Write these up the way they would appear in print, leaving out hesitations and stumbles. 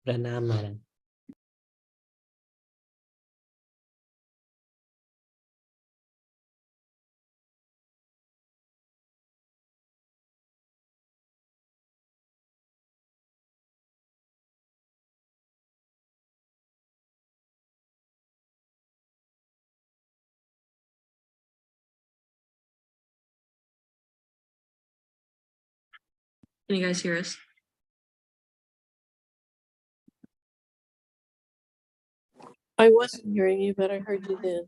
प्रणाम महाराज। Can you guys hear us? I wasn't hearing you, but I heard you then.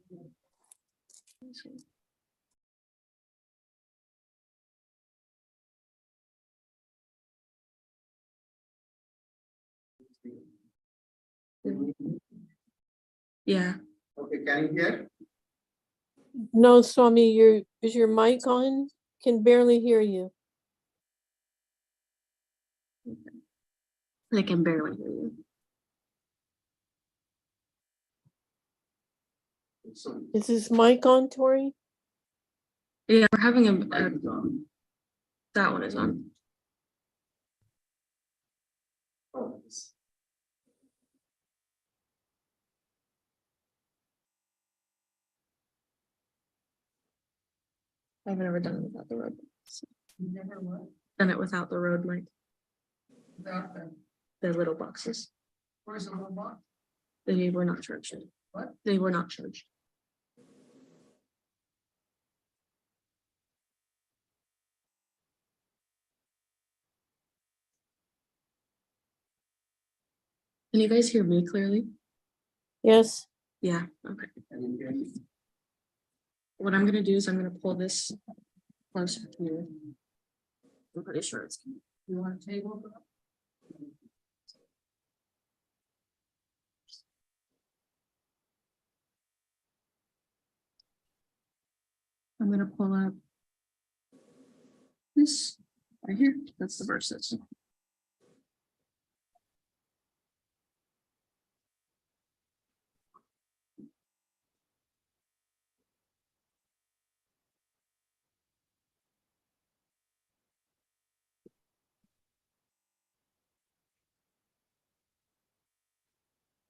Yeah. Okay, can you hear? No, Swami, is your mic on? Can barely hear you. I can barely hear you. Is this mic on, Tori? Yeah, we're having that one is on. I've never done it without the road. Never what? Done it without the road mic. Without that. The little boxes. Where's the little box? They were not charged. What? They were not charged. Can you guys hear me clearly? Yes. Yeah, okay. Can you hear me? What I'm gonna do is I'm gonna pull this closer to you. I'm pretty sure it's. You want a table? I'm gonna pull up this right here. That's the verses.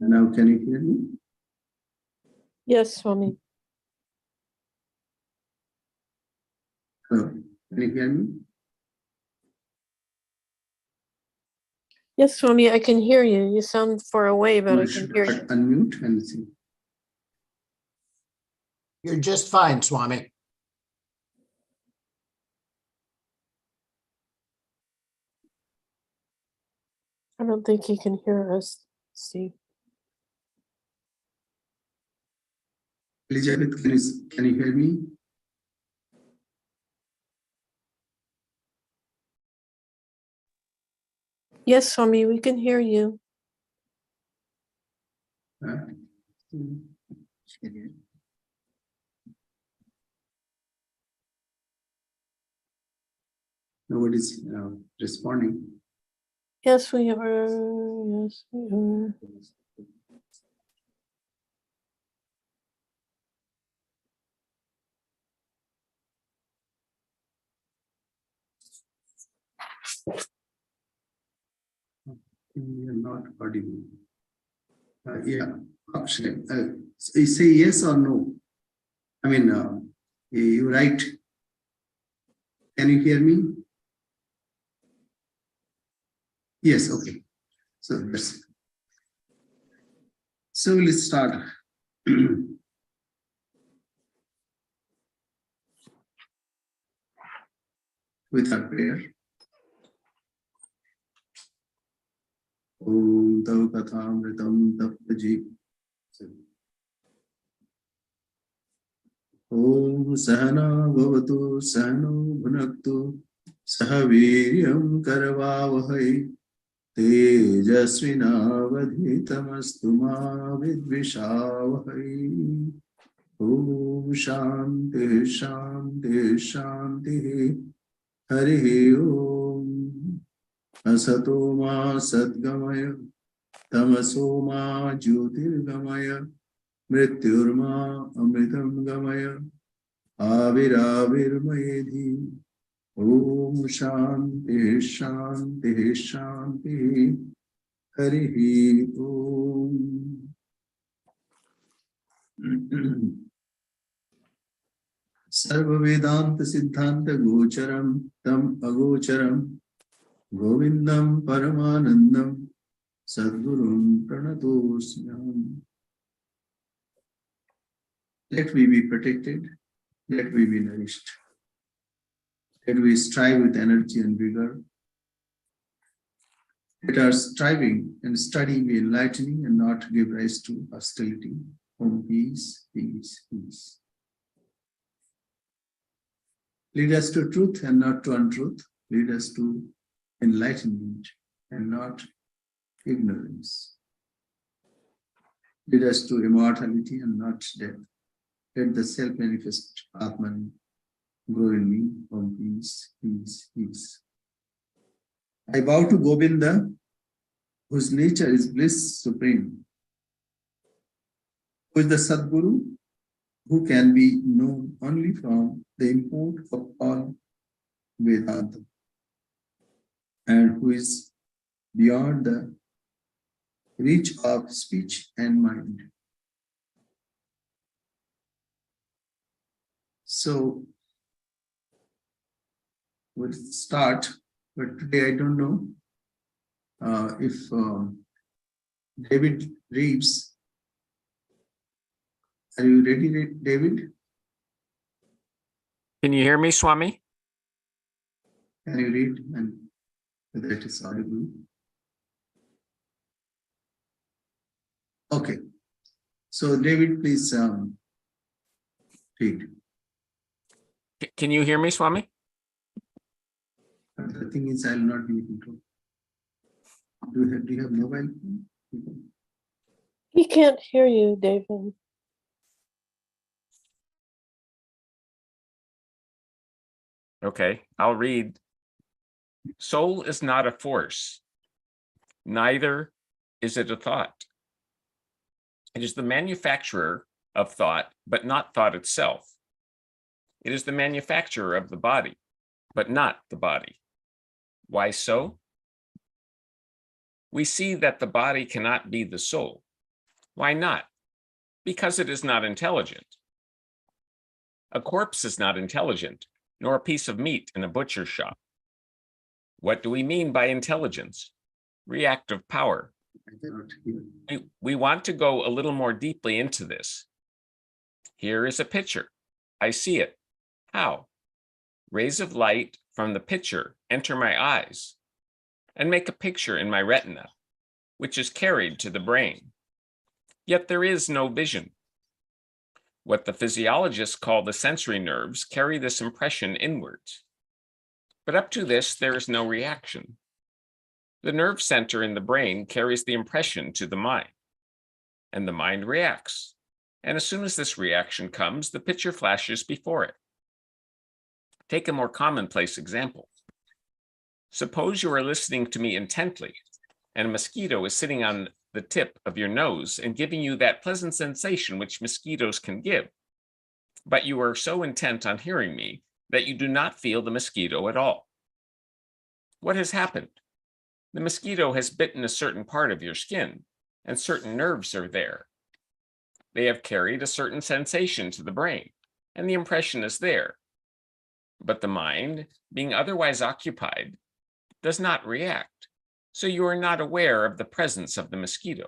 Now, can you hear me? Yes, Swami. Hello, can you hear me? Yes, Swami, I can hear you. You sound far away, but I You can should hear you. unmute and see. You're just fine, Swami. I don't think he can hear us, Steve. Elizabeth, can you hear me? Yes, Swami, we can hear you. Nobody's responding. Yes, we are. Yes, we are. We are not audible. Yeah, option. You say yes or no. I mean, you write. Can you hear me? Yes. Okay. So let's. So let's start. With our prayer. Om Tav Kathamritam Taptaji. Om Sahana Bhavatu Sahano Bhunaktu Sahaviryam Karavavahai Tejasvinavadhitamastu ma vidvishavahai. Om Shanti Shanti Shanti Harihi Om Asato ma Sadgamaya Tamaso ma Jyotirgamaya Mrityurma Amritam Gamaya Aviravirmayedhi. Om Shanti Shanti Shanti Harihi Om. Sarva Vedanta Siddhanta Gocharam Tam Agocharam Govindam Paramanandam Sadgurum Pranatosmyam. Let we be protected, let we be nourished. Let we strive with energy and vigor. Let our striving and study be enlightening and not give rise to hostility. Om peace, peace, peace. Lead us to truth and not to untruth. Lead us to enlightenment and not ignorance. Lead us to immortality and not death. Let the self-manifest Atman grow in me. Om peace, peace, peace. I bow to Govinda, whose nature is bliss supreme, who is the Sadguru, who can be known only from the import of all Vedanta, and who is beyond the reach of speech and mind. So we'll start, but today I don't know if David reads. Are you ready, David? Can you hear me, Swami? Can you read and whether it is audible? Okay. So David, please read. Can you hear me, Swami? But the thing is, I will not be able to. Do you have mobile phone? He can't hear you, David. Okay, I'll read. Soul is not a force, neither is it a thought. It is the manufacturer of thought, but not thought itself. It is the manufacturer of the body, but not the body. Why so? We see that the body cannot be the soul. Why not? Because it is not intelligent. A corpse is not intelligent, nor a piece of meat in a butcher's shop. What do we mean by intelligence? Reactive power. I cannot hear. We want to go a little more deeply into this. Here is a picture. I see it. How? Rays of light from the picture enter my eyes and make a picture in my retina, which is carried to the brain. Yet there is no vision. What the physiologists call the sensory nerves carry this impression inwards. But up to this, there is no reaction. The nerve center in the brain carries the impression to the mind, and the mind reacts. And as soon as this reaction comes, the picture flashes before it. Take a more commonplace example. Suppose you are listening to me intently, and a mosquito is sitting on the tip of your nose and giving you that pleasant sensation which mosquitoes can give. But you are so intent on hearing me that you do not feel the mosquito at all. What has happened? The mosquito has bitten a certain part of your skin, and certain nerves are there. They have carried a certain sensation to the brain, and the impression is there. But the mind, being otherwise occupied, does not react, so you are not aware of the presence of the mosquito.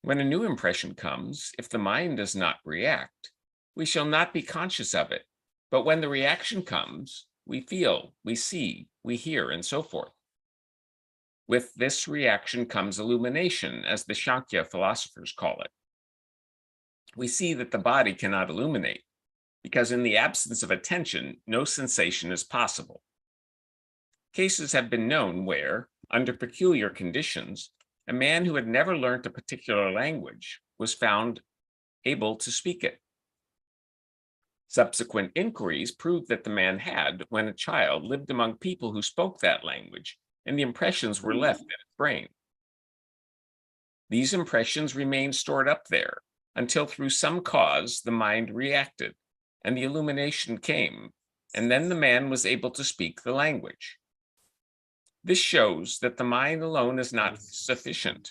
When a new impression comes, if the mind does not react, we shall not be conscious of it. But when the reaction comes, we feel, we see, we hear, and so forth. With this reaction comes illumination, as the Sankhya philosophers call it. We see that the body cannot illuminate, because in the absence of attention, no sensation is possible. Cases have been known where, under peculiar conditions, a man who had never learnt a particular language was found able to speak it. Subsequent inquiries proved that the man had, when a child, lived among people who spoke that language, and the impressions were left in his brain. These impressions remained stored up there until through some cause the mind reacted, and the illumination came, and then the man was able to speak the language. This shows that the mind alone is not sufficient,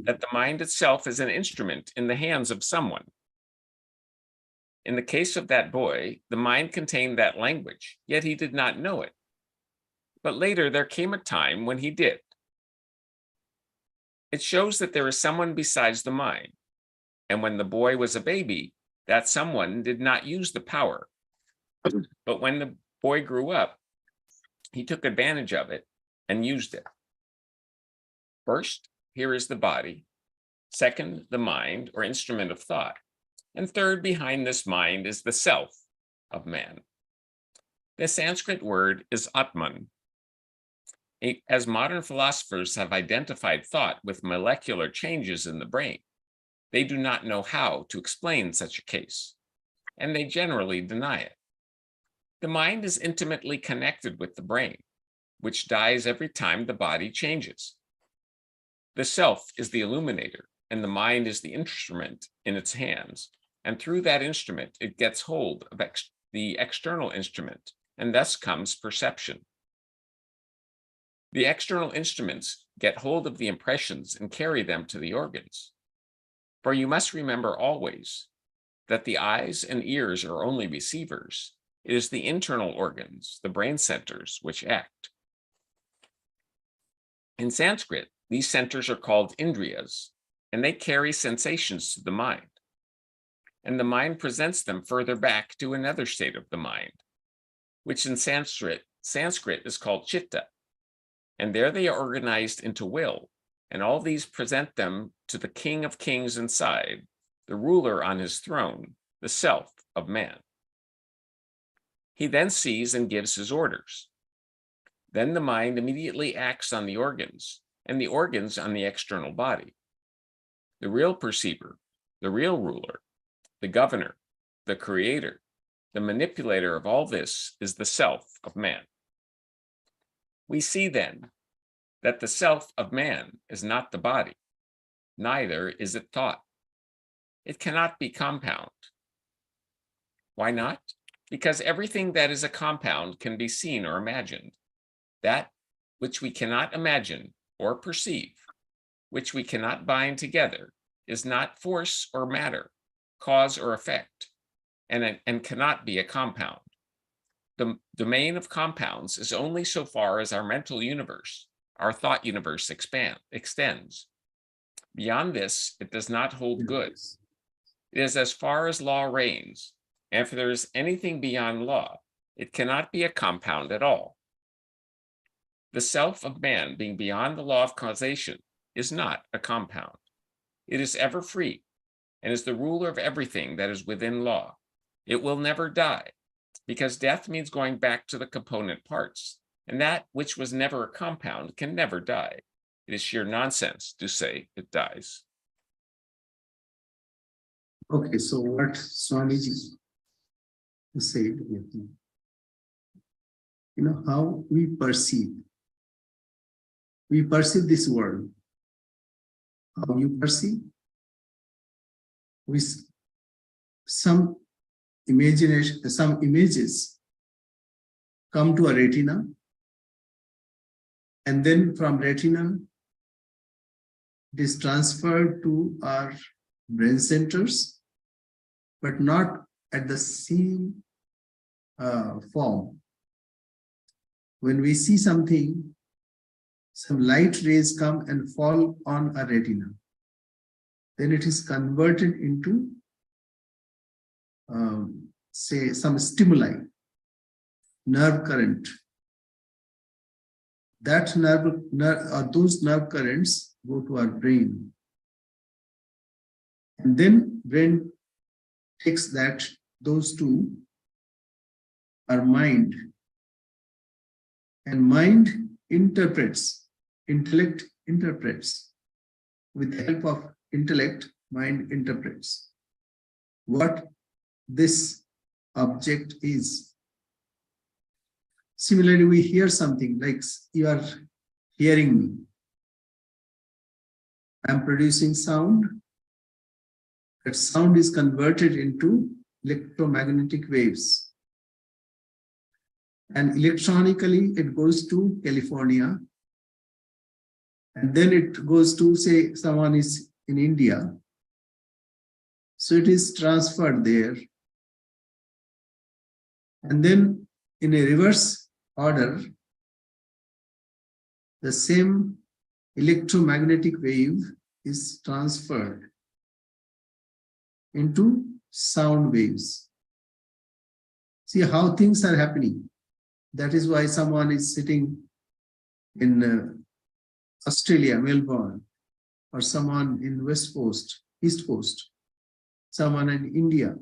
that the mind itself is an instrument in the hands of someone. In the case of that boy, the mind contained that language, yet he did not know it. But later there came a time when he did. It shows that there is someone besides the mind. And when the boy was a baby, that someone did not use the power. But when the boy grew up, he took advantage of it and used it. First, here is the body. Second, the mind or instrument of thought. And third, behind this mind is the self of man. The Sanskrit word is Atman. As modern philosophers have identified thought with molecular changes in the brain, they do not know how to explain such a case, and they generally deny it. The mind is intimately connected with the brain, which dies every time the body changes. The self is the illuminator, and the mind is the instrument in its hands, and through that instrument, it gets hold of the external instrument, and thus comes perception. The external instruments get hold of the impressions and carry them to the organs. For you must remember always that the eyes and ears are only receivers. It is the internal organs, the brain centers, which act. In Sanskrit, these centers are called indriyas, and they carry sensations to the mind. And the mind presents them further back to another state of the mind, which in Sanskrit is called chitta. And there they are organized into will, and all these present them to the King of Kings inside, the ruler on his throne, the self of man. He then sees and gives his orders. Then the mind immediately acts on the organs, and the organs on the external body. The real perceiver, the real ruler, the governor, the creator, the manipulator of all this is the self of man. We see then that the self of man is not the body, neither is it thought. It cannot be compound. Why not? Because everything that is a compound can be seen or imagined. That which we cannot imagine or perceive, which we cannot bind together, is not force or matter, cause or effect, and cannot be a compound. The domain of compounds is only so far as our mental universe, our thought universe extends. Beyond this, it does not hold good. It is as far as law reigns, and if there is anything beyond law, it cannot be a compound at all. The self of man, being beyond the law of causation, is not a compound. It is ever free, and is the ruler of everything that is within law. It will never die, because death means going back to the component parts, and that which was never a compound can never die. It is sheer nonsense to say it dies. Okay, so what Swamiji said, how we perceive this world. How you perceive? With some imagination, some images come to a retina, and then from retina, it is transferred to our brain centers, but not at the same form. When we see something, some light rays come and fall on a retina. Then it is converted into, say, some stimuli, nerve current. That those nerve currents go to our brain. And then brain takes those two, our mind, and mind interprets, intellect interprets. With the help of intellect, mind interprets what this object is. Similarly, we hear something like you are hearing me. I am producing sound. That sound is converted into electromagnetic waves. and electronically it goes to California, and then it goes to, say, someone is in India. So it is transferred there. And then in a reverse order, the same electromagnetic wave is transferred into sound waves. See how things are happening. That is why someone is sitting in Australia, Melbourne, or someone in West Coast, East Coast, someone in India.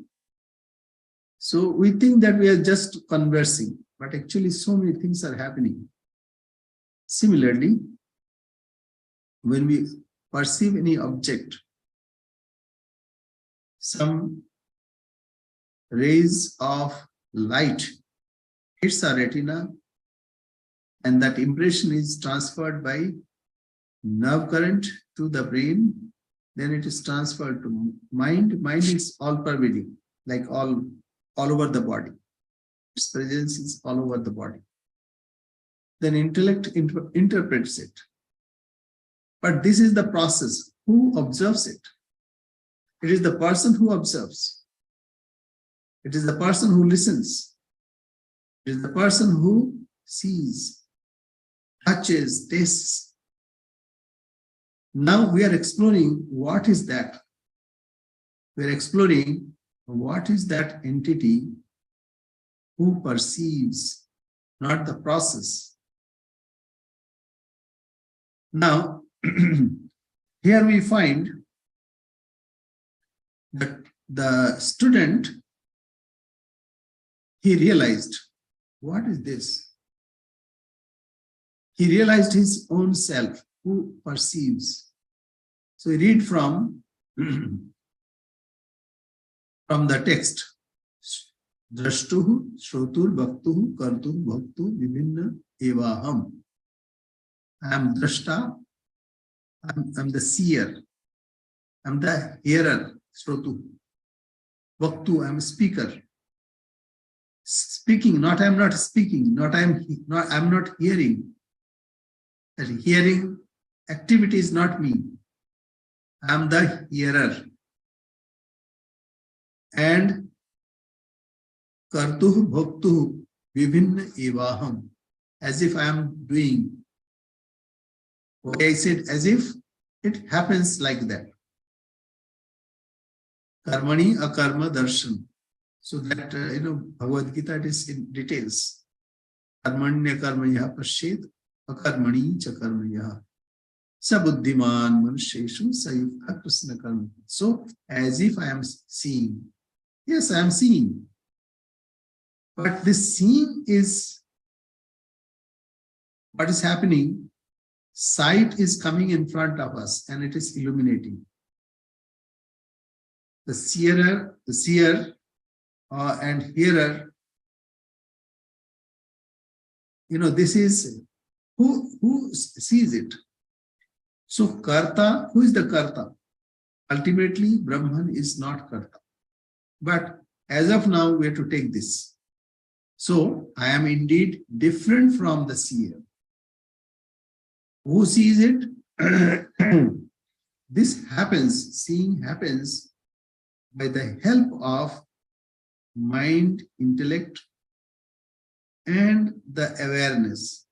So we think that we are just conversing, but actually so many things are happening. Similarly, when we perceive any object, some rays of light hits our retina, and that impression is transferred by nerve current to the brain. Then it is transferred to mind. Mind is all pervading, like all over the body. Its presence is all over the body. Then intellect interprets it. But this is the process. Who observes it? It is the person who observes. It is the person who listens. It is the person who sees, touches, tastes. Now we are exploring what is that. We are exploring what is that entity who perceives, not the process. Now, here we find that the student, he realized, what is this? He realized his own self, who perceives. So we read from the text. Drashtuhu, Shrotur, Bhaktuhu, Kartu, Bhaktu, Vivinna, Evaham. I am Drashta, I'm the seer, I'm the hearer, Shrotu. Bhaktu, I'm a speaker. Speaking, not I'm not speaking, I'm not hearing. That hearing activity is not me. I'm the hearer. And Kartuhu Bhaktuhu Vivinna Evaham, as if I am doing. Okay, I said as if it happens like that. Karmani Akarma Darshan. So that, Bhagavad Gita, it is in details. Karmanya Karmaya Pashet, Akarmani Chakarmaya. Sabuddhiman Manusheshu Sayukta Krishna Karma. So, as if I am seeing. Yes, I am seeing. But this seeing is what is happening. Sight is coming in front of us and it is illuminating. The seer and hearer, this is who sees it. So Karta, who is the Karta? Ultimately, Brahman is not Karta. But as of now, we have to take this. So I am indeed different from the seer. Who sees it? This happens, seeing happens by the help of mind, intellect, and the awareness.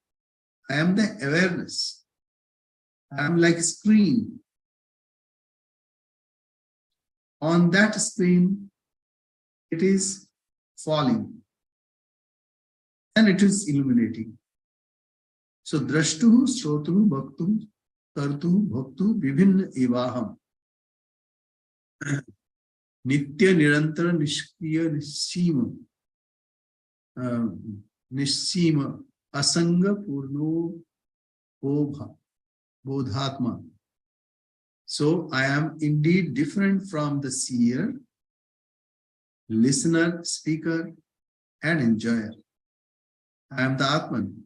I am the awareness. I am like a screen. On that screen, it is falling. And it is illuminating. So, Drashtuhu, Shrotuhu, Bhaktuhu, Kartuhu, Bhaktuhu, Vivinna Evaham. Nitya Nirantara Nishkriya Nishima Asanga Purno Bodhatma. So I am indeed different from the seer, listener, speaker, and enjoyer. I am the Atman.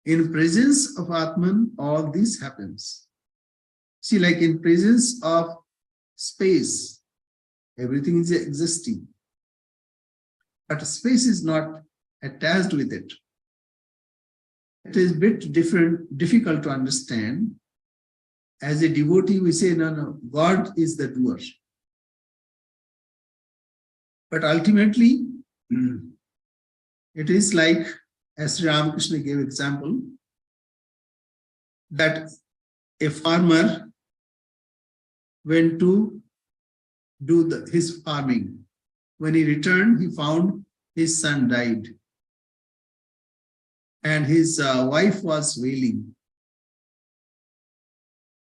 In presence of Atman, all this happens. See, like in presence of space, everything is existing. But space is not attached with it. it is a bit difficult to understand. As a devotee, we say, no, God is the doer. But ultimately, it is like, as Sri Ramakrishna gave example, that a farmer went to do his farming. When he returned, he found his son died. And his wife was wailing.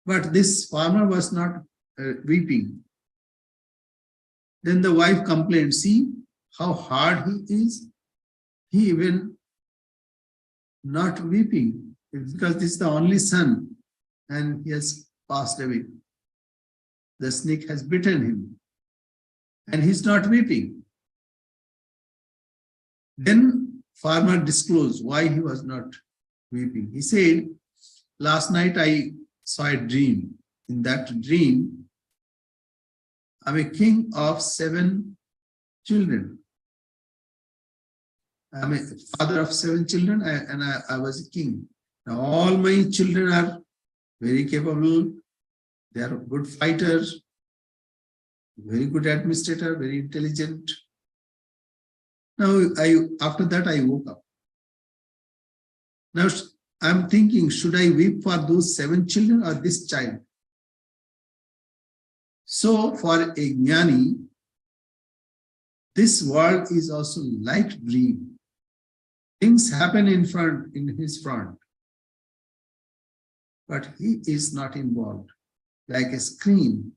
But this farmer was not weeping. Then the wife complained, see how hard he is. He even not weeping. It's because this is the only son and he has passed away. The snake has bitten him and he's not weeping. Then farmer disclosed why he was not weeping. He said, last night I saw a dream. In that dream, I'm a king of 7 children. I'm a father of 7 children and I was a king. Now all my children are very capable. They are good fighters, very good administrator, very intelligent. Now after that I woke up. Now I'm thinking, should I weep for those 7 children or this child? So for a jnani, this world is also like dream. Things happen in his front, but he is not involved. Like a screen.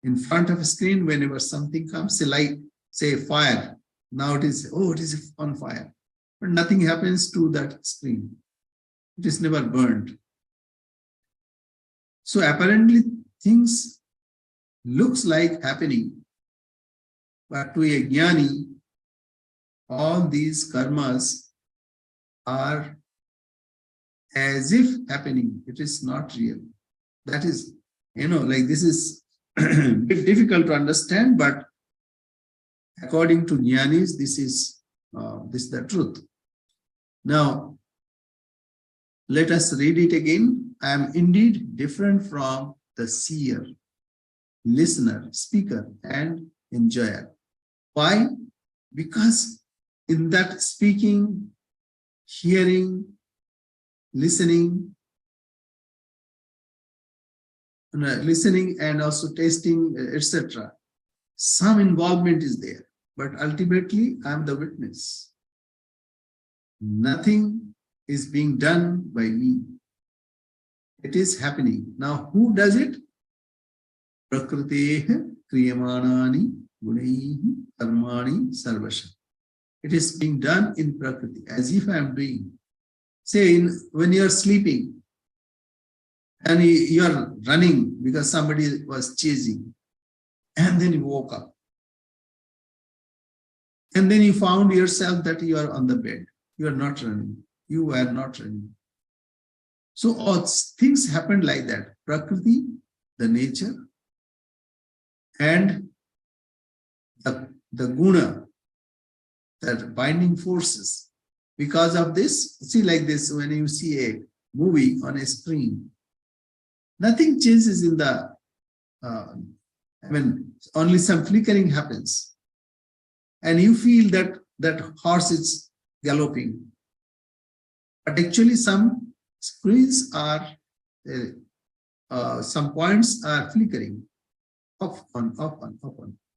In front of a screen, whenever something comes, say fire. Now it is on fire. But nothing happens to that screen. It is never burned. So apparently things looks like happening, but to a jnani, all these karmas are as if happening. It is not real. That is, like this is a bit difficult to understand, but according to jnanis, this is the truth. Now, let us read it again. I am indeed different from the seer, listener, speaker, and enjoyer. Why? Because in that speaking, hearing, listening and also tasting, etc., some involvement is there. But ultimately, I am the witness. Nothing is being done by me. It is happening. Now, who does it? Prakriteha kriyamanani gunaihi karmani sarvasha. It is being done in Prakriti, as if I am doing. Say, when you are sleeping and you are running because somebody was chasing, and then you woke up. And then you found yourself that you are on the bed. You are not running. You were not running. So all things happened like that. Prakriti, the nature, and the guna, that binding forces. Because of this, see like this, when you see a movie on a screen, nothing changes in the, only some flickering happens. And you feel that horse is galloping. But actually some screens are, some points are flickering, off on,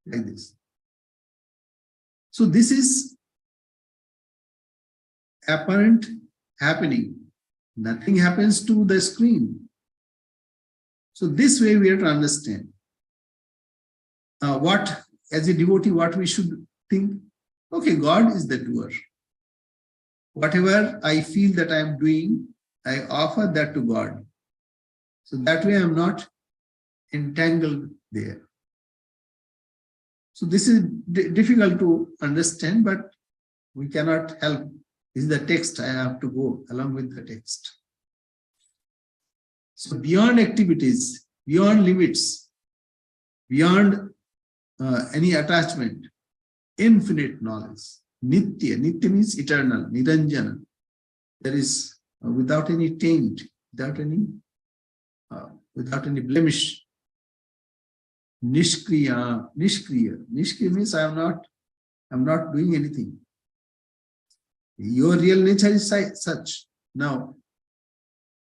like this. So this is apparent happening. Nothing happens to the screen. So this way we have to understand. What, as a devotee, what we should think? Okay, God is the doer. Whatever I feel that I am doing, I offer that to God. So that way I am not entangled there. So this is difficult to understand, but we cannot help. This is the text. I have to go along with the text. So beyond activities, beyond limits, beyond any attachment, infinite knowledge. Nitya. Nitya means eternal, Niranjana. there is without any taint, without any blemish. Nishkriya. Nishkriya means I'm not doing anything. Your real nature is such. Now,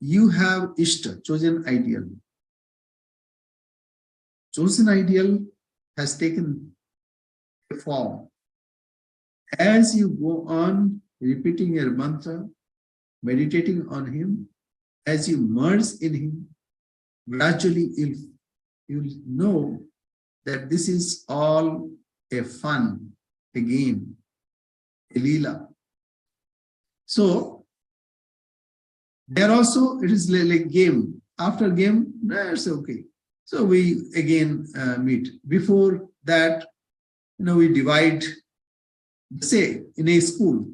you have Ishta, chosen ideal. Chosen ideal has taken a form. As you go on repeating your mantra, meditating on him, as you merge in him, gradually you'll know that this is all a fun, a game, a leela. So there also it is like game. After game, it's okay. So we again meet. Before that, we divide. Say in a school,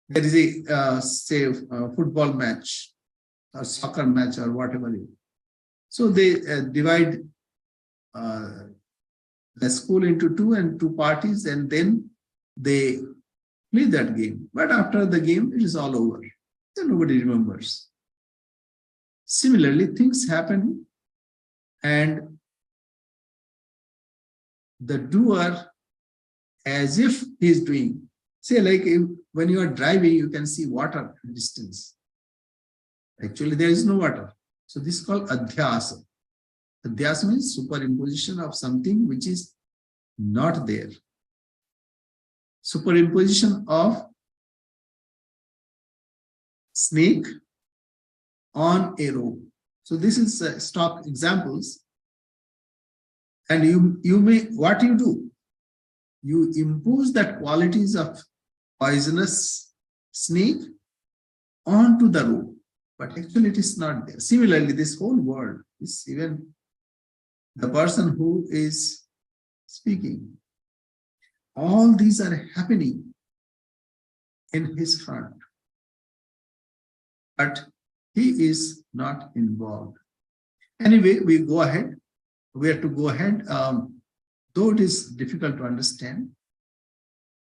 there is a say football match or soccer match or whatever. So they divide the school into two parties, and then they play that game. But after the game, it is all over. So nobody remembers. Similarly, things happen, and the doer, as if he is doing. Say, like when you are driving, you can see water at distance. Actually, there is no water. So this is called adhyasa. Adhyasa means superimposition of something which is not there. Superimposition of snake on a rope. So this is stock examples. And you may, what you do? You impose that qualities of poisonous snake onto the rope, but actually it is not there. Similarly, this whole world is even the person who is speaking. All these are happening in his front, but he is not involved. Anyway, we go ahead. We have to go ahead. Though it is difficult to understand,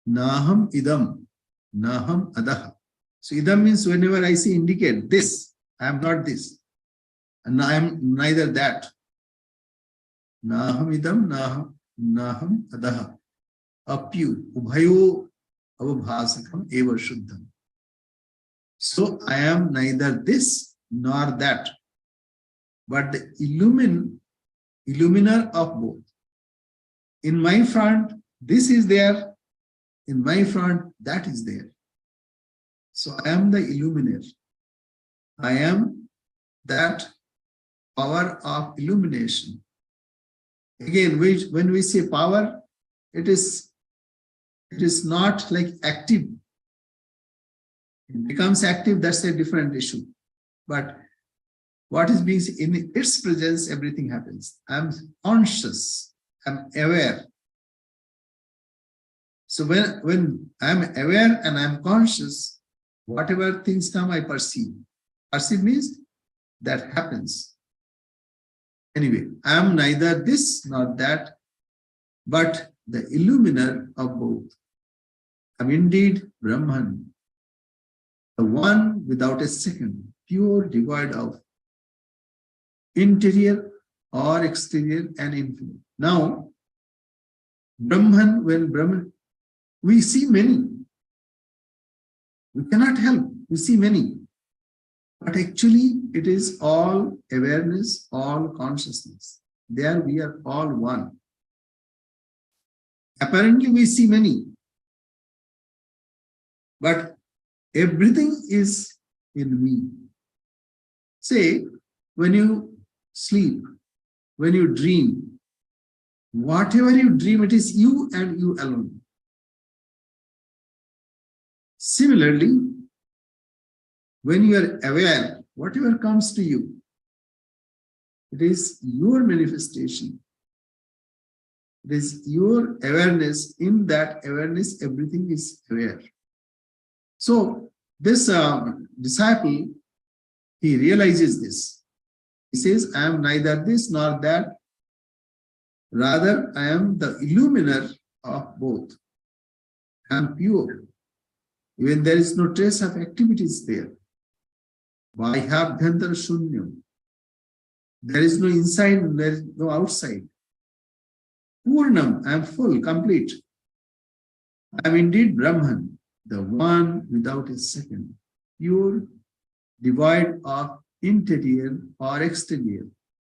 Naham idam, Naham adaha. So idam means whenever I say indicate this, I am not this, and I am neither that. Naham idam, Naham adaha. Apyu, ubhayo avabhasakam eva shuddham. So I am neither this nor that, but the illuminer of both. In my front, this is there. In my front, that is there. So I am the illuminer. I am that power of illumination. Again, when we say power, it is not like active. It becomes active, that's a different issue. But what is being said, in its presence, everything happens. I'm conscious. I'm aware. So when I'm aware and I'm conscious, whatever things come, I perceive. Perceive means that happens. Anyway, I am neither this nor that, but the illuminer of both. I'm indeed Brahman, the one without a second, pure, devoid of interior or exterior and infinite. Now, Brahman, when Brahman, we see many. We cannot help. We see many. But actually, it is all awareness, all consciousness. There we are all one. Apparently, we see many. But everything is in me. Say, when you sleep, when you dream, whatever you dream, it is you and you alone. Similarly, when you are aware, whatever comes to you, it is your manifestation. It is your awareness. In that awareness, everything is aware. So this disciple, he realizes this. He says, I am neither this nor that. Rather, I am the illuminer of both. I am pure. Even there is no trace of activities there. Bahyabhyantar shunyam. There is no inside, there is no outside. Purnam, I am full, complete. I am indeed Brahman, the one without a second, pure, devoid of interior or exterior,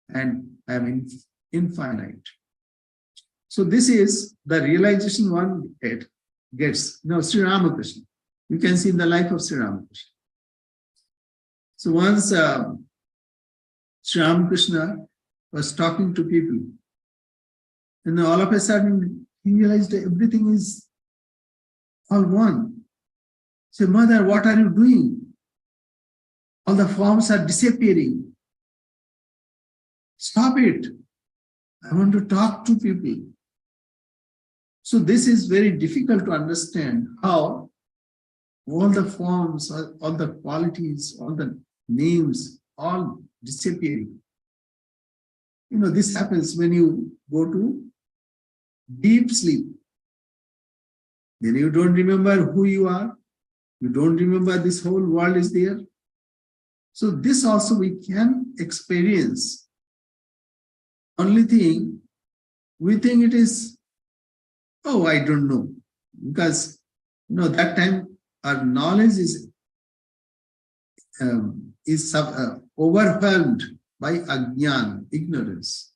and I am infinite. So this is the realization one gets. Now, Sri Ramakrishna, you can see in the life of Sri Ramakrishna. So once Sri Ramakrishna was talking to people, and all of a sudden he realized that everything is all one. So, mother, what are you doing? All the forms are disappearing. Stop it. I want to talk to people. So this is very difficult to understand how all the forms, all the qualities, all the names, all disappearing. You know, this happens when you go to deep sleep. Then you don't remember who you are. You don't remember this whole world is there. So this also we can experience. Only thing, we think it is, oh, I don't know. Because, you know, that time our knowledge is overwhelmed by ajnana, ignorance.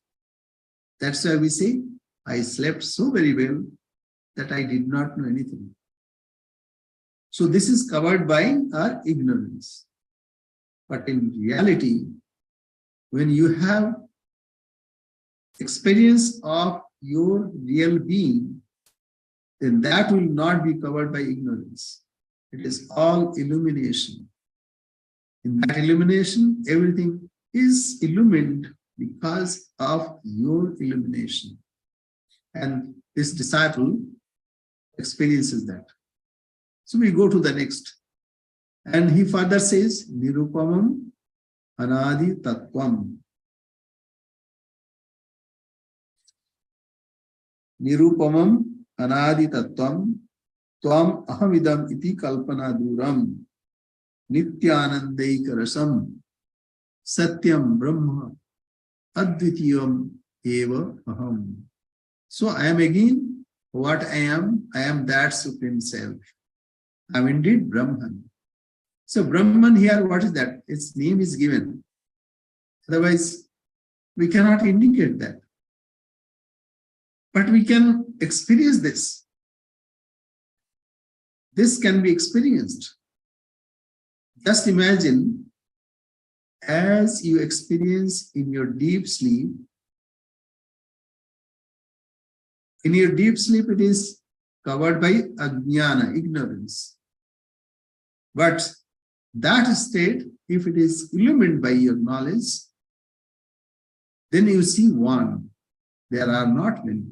That's why we say, I slept so very well that I did not know anything. So this is covered by our ignorance. But in reality, when you have experience of your real being, then that will not be covered by ignorance. It is all illumination. In that illumination, everything is illumined because of your illumination. And this disciple experiences that. So we go to the next. And he further says, Nirupamam Anadi Tattvam. Nirupamam Anadi Tattvam Tvam Ahamidam Iti Kalpana Duram Nityanandaikarasam Satyam Brahma Advitiyam Eva Aham. So I am again what I am that Supreme Self. I am indeed Brahman. So Brahman here, what is that? Its name is given. Otherwise, we cannot indicate that. But we can experience this. This can be experienced. Just imagine, as you experience in your deep sleep, in your deep sleep it is covered by ajnana, ignorance. But that state, if it is illumined by your knowledge, then you see one. There are not many.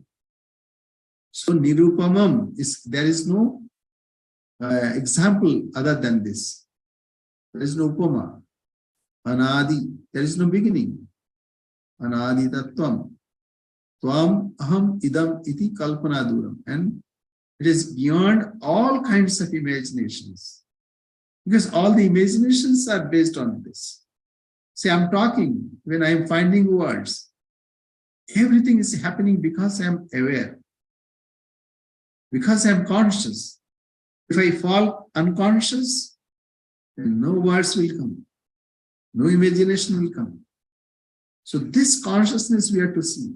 So nirupamam is, there is no example other than this. There is no upama. Anadi, there is no beginning. Anadi tattvam. Tvam aham idam iti kalpana duram. And it is beyond all kinds of imaginations. Because all the imaginations are based on this. See, I'm talking, when I'm finding words, everything is happening because I'm aware. Because I'm conscious. If I fall unconscious, then no words will come. No imagination will come. So this consciousness we have to see.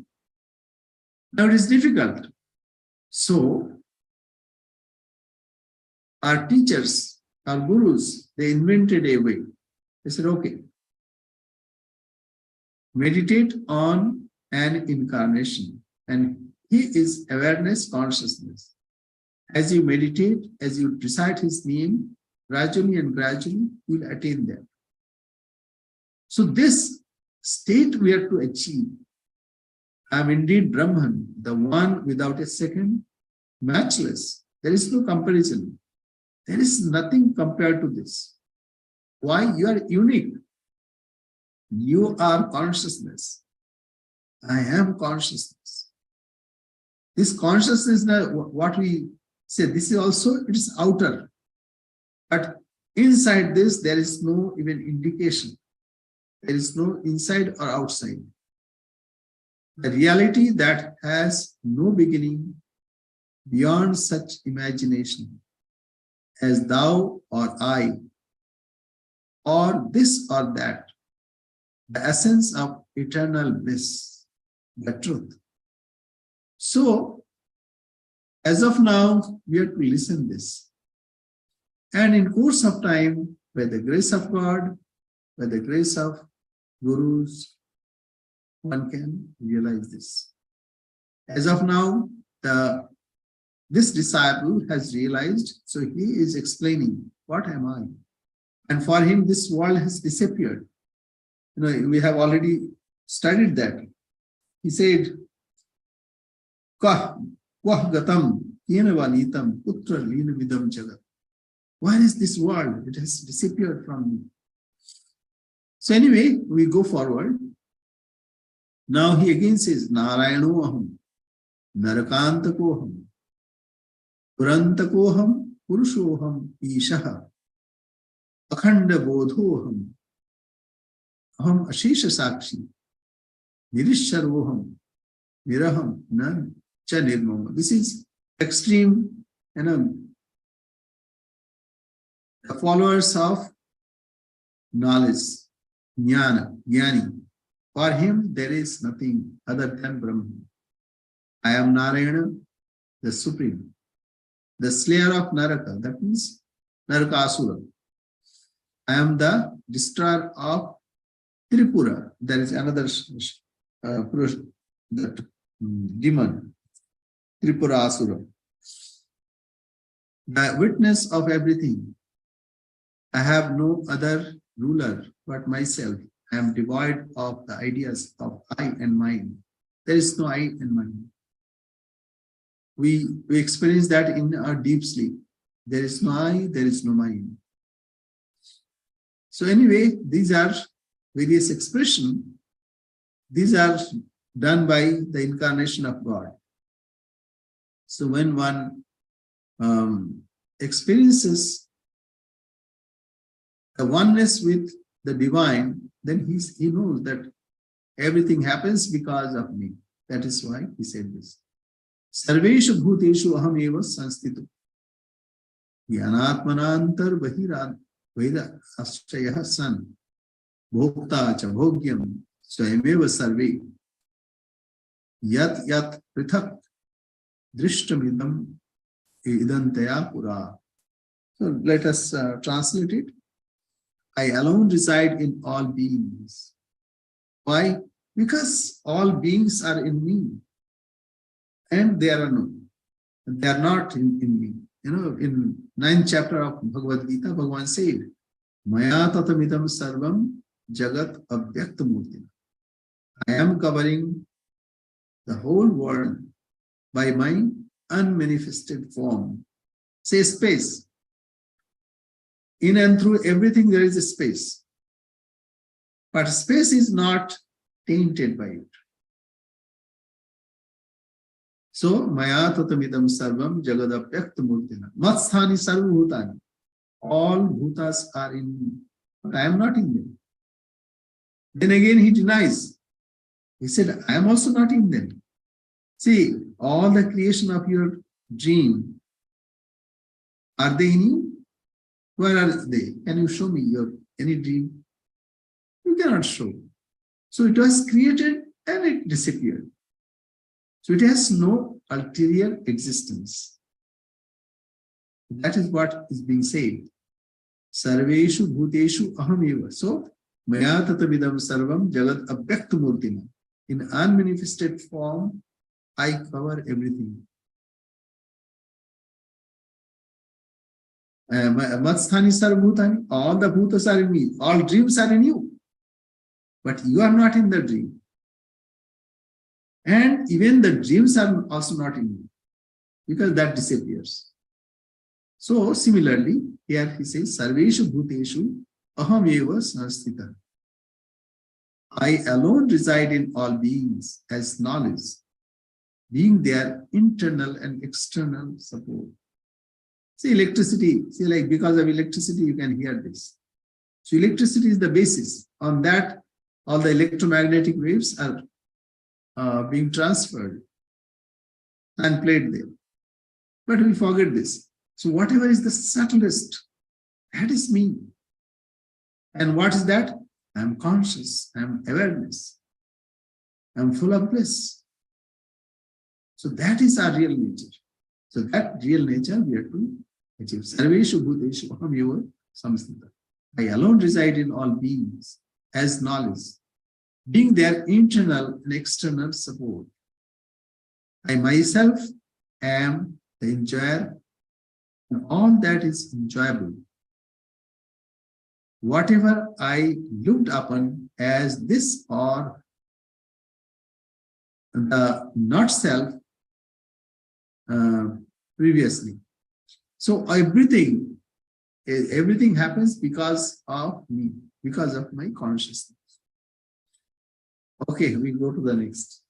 Now it is difficult. So our teachers, our gurus, they invented a way. They said, okay, meditate on an incarnation. And he is awareness, consciousness. As you meditate, as you recite his name, gradually and gradually, you will attain that. So this state we have to achieve. I am indeed Brahman, the one without a second, matchless. There is no comparison. There is nothing compared to this. Why? You are unique. You are consciousness. I am consciousness. This consciousness, what we say, this is also, it is outer. But inside this, there is no even indication. There is no inside or outside. The reality that has no beginning beyond such imagination as thou or I, or this or that, the essence of eternal bliss, the truth. So, as of now, we have to listen this. And in course of time, by the grace of God, by the grace of gurus, one can realize this. As of now, this disciple has realized, so he is explaining, what am I? And for him, this world has disappeared. You know, we have already studied that. He said, Kah gatam yena vanitam putra lina vidam jagat. Where is this world? It has disappeared from me. So anyway, we go forward. Now he again says, Narayano aham, Narakantakoham, Purantakoham, Purushoham, Ishaha, Akhanda Bodhoham, Aham Ashesha Sakshi, Nirisharoham, Niraham, Nan Cha Nirmama. This is extreme, the followers of knowledge, jnana, jnani. For him, there is nothing other than Brahman. I am Narayana, the Supreme, the slayer of Naraka, that means Narakasura. I am the destroyer of Tripura. There is another demon, Tripura Asura. The witness of everything. I have no other ruler but myself. I am devoid of the ideas of I and mine. There is no I and mine. We experience that in our deep sleep. There is no I, there is no mine. So anyway, these are various expressions. These are done by the incarnation of God. So when one experiences the oneness with the divine, then he knows that everything happens because of me. That is why he said this. Sarveshu bhuteshu aham eva sansthitu. Jnanatmanantar vahira ashtrayah san. Bhokta cha bhogyam swayameva sarve. Yat yat prithak drishtamidam idantaya pura. So let us translate it. I alone reside in all beings. Why? Because all beings are in me. And they are not in me. You know, in 9th chapter of Bhagavad Gita, Bhagavan said, Maya tatamidam sarvam jagat abhyakta murti. I am covering the whole world by my unmanifested form. Say space. In and through everything there is a space. But space is not tainted by it. So, Maya tatamidam sarvam jagadapyakta murtina. Matsthani sarvabhutani. All bhutas are in me, but I am not in them. Then again he denies. He said, I am also not in them. See, all the creation of your dream, are they in you? Where are they? Can you show me any dream? You cannot show. So it was created and it disappeared. So it has no ulterior existence. That is what is being said. Sarveshu bhuteshu aham eva. So, maya tatavidam sarvam jagat abhyakta murtina. In unmanifested form, I cover everything. Matsthani sarvabhutani. All the bhutas are in me. All dreams are in you. But you are not in the dream. And even the dreams are also not in you, because that disappears. So similarly, here he says, Sarveshu bhuteshu aham eva sanstita. I alone reside in all beings as knowledge, being their internal and external support. See electricity, see like because of electricity you can hear this. So electricity is the basis. On that, all the electromagnetic waves are being transferred and played there. But we forget this. So whatever is the subtlest, that is me. And what is that? I am conscious, I am awareness, I am full of bliss. So that is our real nature. So that real nature we have to achieve. Sarveshu bhuteshu aham eva samstita. I alone reside in all beings as knowledge, being their internal and external support. I myself am the enjoyer and all that is enjoyable. Whatever I looked upon as this or the not self previously. So everything happens because of me, because of my consciousness. Okay, we go to the next.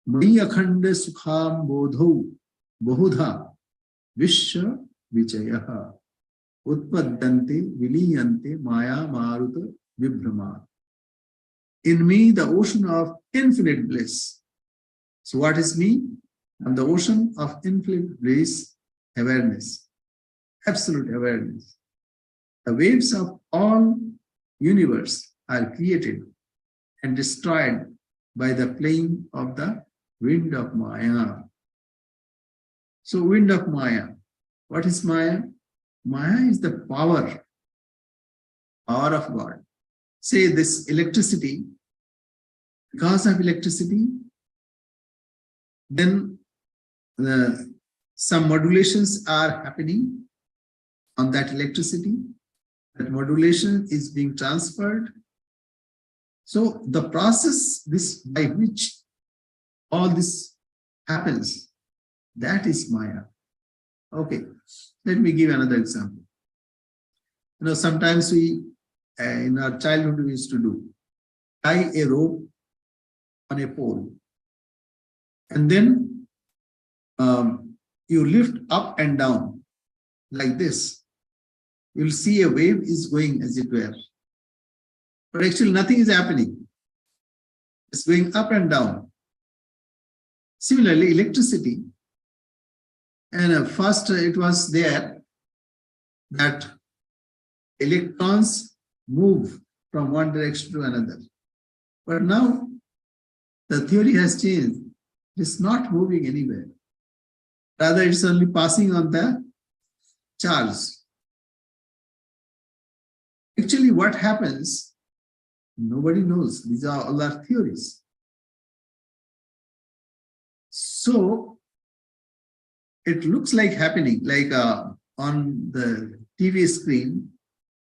Mai akhanda sukham bodho bahudha vishya vijayaha utpaddante viliyante maya maruta vibhrama. In me, the ocean of infinite bliss. So what is me? I'm the ocean of infinite bliss, awareness, absolute awareness. The waves of all universe are created and destroyed by the playing of the wind of Maya. So wind of Maya. What is Maya? Maya is the power of God. Say this electricity, because of electricity, then some modulations are happening on that electricity. That modulation is being transferred. So the process by which all this happens, that is Maya. Okay, let me give another example. Sometimes we, in our childhood, we used to tie a rope on a pole. And then you lift up and down like this. You'll see a wave is going as it were. But actually nothing is happening. It's going up and down. Similarly, electricity. And first it was there that electrons move from one direction to another. But now the theory has changed. It's not moving anywhere. Rather, it's only passing on the charge. Actually, what happens, nobody knows. These are all our theories. So, it looks like happening, like on the TV screen,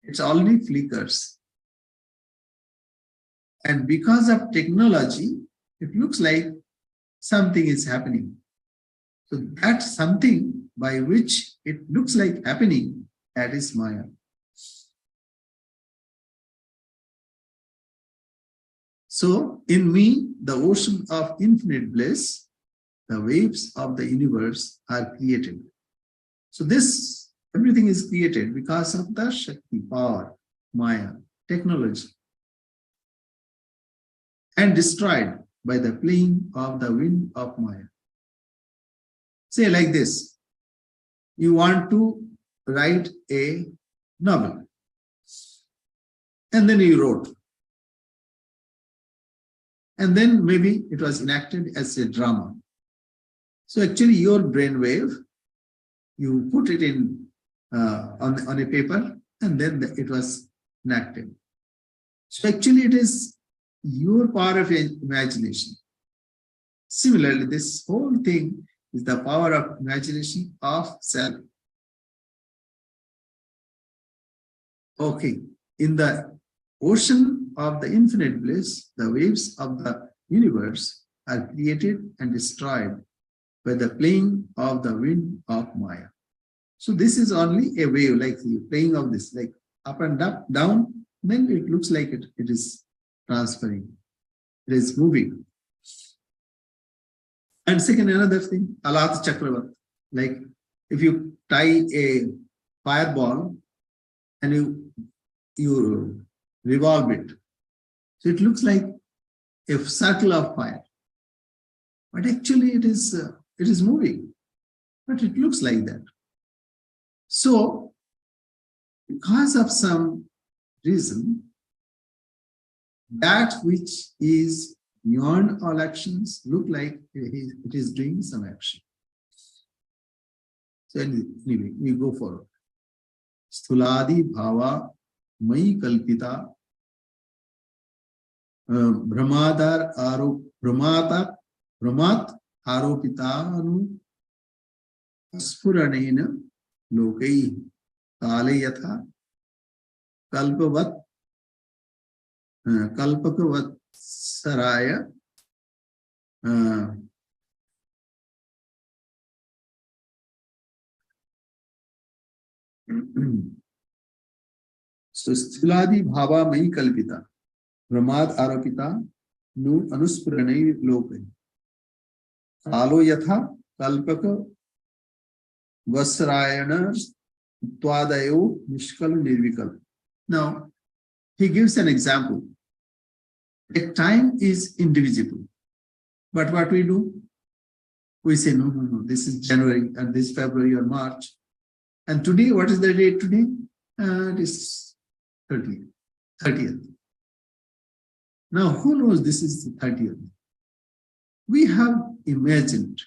it's only flickers. And because of technology, it looks like something is happening. So that's something by which it looks like happening, that is Maya. So in me, the ocean of infinite bliss, the waves of the universe are created. So this, everything is created because of the Shakti, power, Maya, technology, and destroyed by the playing of the wind of Maya. Say like this, you want to write a novel, and then you wrote. And then maybe it was enacted as a drama. So actually your brainwave, you put it in on a paper, and then it was enacted. So actually it is your power of imagination. Similarly, this whole thing is the power of imagination of self. Okay, in the ocean of the infinite bliss, the waves of the universe are created and destroyed by the playing of the wind of Maya. So this is only a wave, like the playing of this, like up and up, down, then it looks like it is transferring, it is moving. And second, another thing, Alat Chakravarti. Like if you tie a fireball and you revolve it. So it looks like a circle of fire. But actually it is moving. But it looks like that. So because of some reason, that which is beyond all actions look like it is doing some action. So anyway, we go forward. Sthuladi bhava mai kalpita brahmadar brahmat aropita anu spuranena lokai kalayatha kalpavat kalpakavat saraya so sthuladi bhava mai kalpita brahmad aropita nu anuspuranai lokai kalo yatha kalpaka vasrayana twadayo nishkal nirvikal. Now he gives an example. A time is indivisible, but what we do? We say no, this is January and this is February or March. And today, what is the date today? It is 30th. Now, who knows this is the 30th? We have imagined.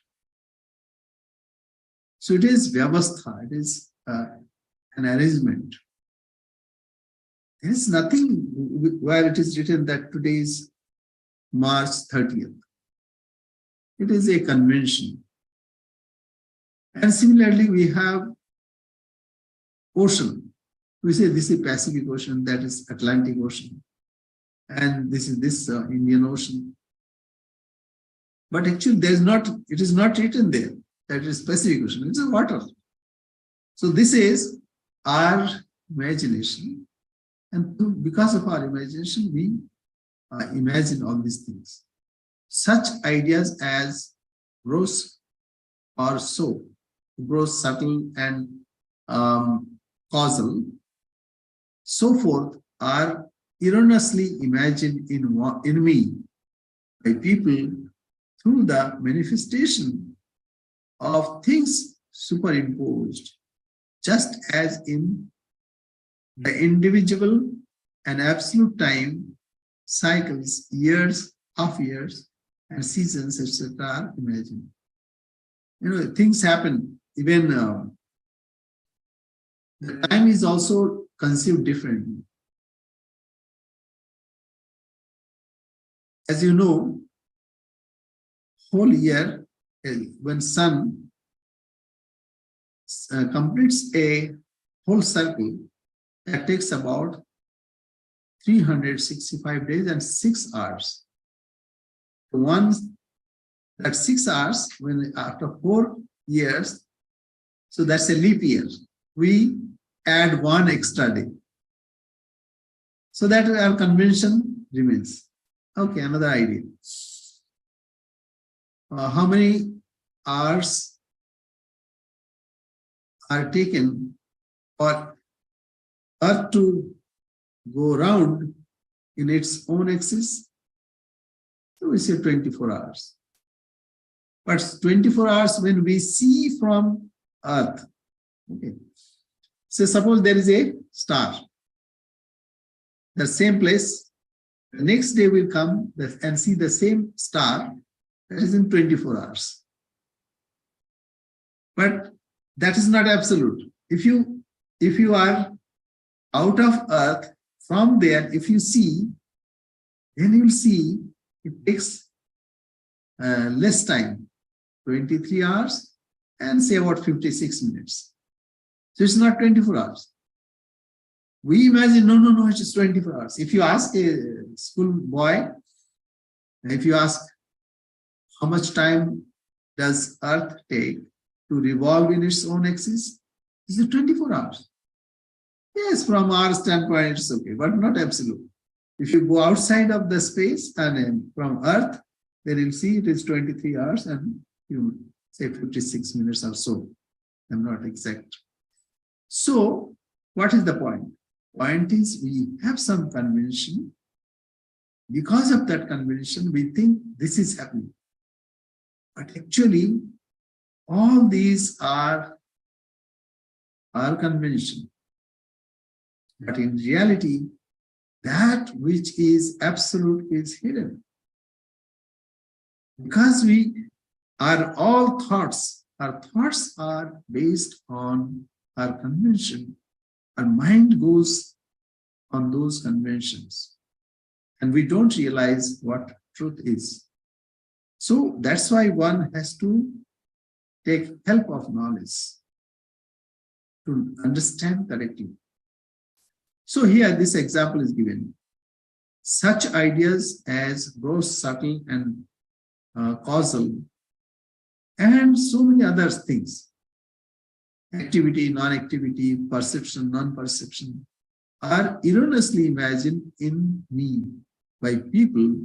So it is vyavastha, it is an arrangement. There is nothing where it is written that today is March 30th. It is a convention. And similarly, we have ocean. We say this is Pacific Ocean, that is Atlantic Ocean, and this is this Indian Ocean. But actually, it is not written there that it is Pacific Ocean. It's a water. So this is our imagination, and because of our imagination, we imagine all these things. Such ideas as gross or so, gross, subtle, and causal, so forth, are erroneously imagined in me by people through the manifestation of things superimposed, just as in the individual and absolute time, cycles, years, half years, and seasons, etc. are imagined. Things happen. Even the time is also conceived differently. As you know, whole year, when sun completes a whole circle, that takes about 365 days and 6 hours. That 6 hours, when after 4 years, so that's a leap year, we add 1 extra day. So that our convention remains. Okay, another idea. How many hours are taken for Earth to go around in its own axis? So we say 24 hours. But 24 hours when we see from Earth. Okay. So suppose there is a star. The same place. The next day will come and see the same star. That is in 24 hours. But that is not absolute. If you are out of Earth, from there, if you see, then you will see it takes less time, 23 hours, and say about 56 minutes. So it's not 24 hours. We imagine, no, it's just 24 hours. If you ask a school boy, if you ask how much time does Earth take to revolve in its own axis, is it 24 hours? Yes, from our standpoint, it's okay, but not absolute. If you go outside of the space and from Earth, then you'll see it is 23 hours and you say 56 minutes or so. I'm not exact. So what is the point? Point is we have some convention. Because of that convention, we think this is happening. But actually, all these are convention. But in reality, that which is absolute is hidden. Because we are all thoughts, our thoughts are based on our convention. Our mind goes on those conventions. And we don't realize what truth is. So that's why one has to take help of knowledge to understand correctly. So here this example is given. Such ideas as gross, subtle, and causal, and so many other things, activity, non-activity, perception, non-perception, are erroneously imagined in me by people